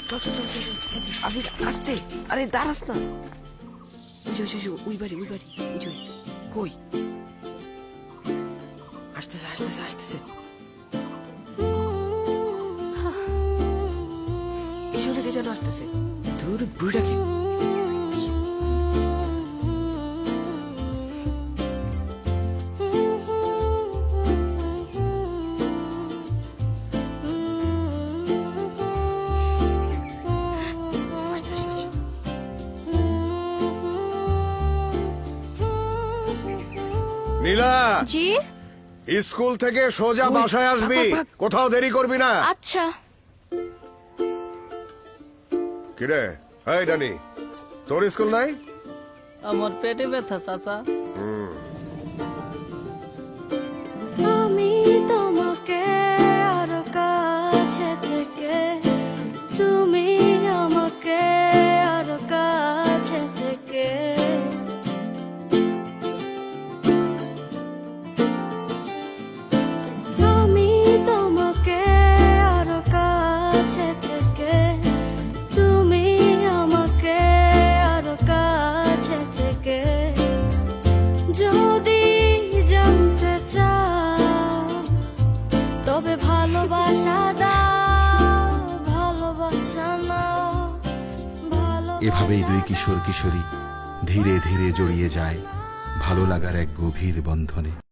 চল চল চল চল আবির আস্তে, আরে দাঁড়াস না। ওই বাড়ি কই আসতেছে আসতেছে আসতেছে। এসব রেখে যেন আসতেছে। তোর বুড়িটাকে নীলা, জি স্কুল থেকে সোজা বাসায় আসবি, কোথাও দেরি করবি না। আচ্ছা। কিরে এই ডানি, তোর স্কুল নাই? আমার পেটে ব্যথা চাচা। আমি তোমাকে আরো কাছে থেকে, তুমি আমাকে আরো কাছে থেকে, আমি তোমাকে আরো কাছে থেকে, তুমি আমাকে আরো কাছে থেকে, যদি জানতে চাও তবে ভালোবাসা দাও, ভালোবাসা নাও। এভাবেই দুই কিশোর কিশোরী ধীরে ধীরে জড়িয়ে যায় ভালো লাগার এক গভীর বন্ধনে।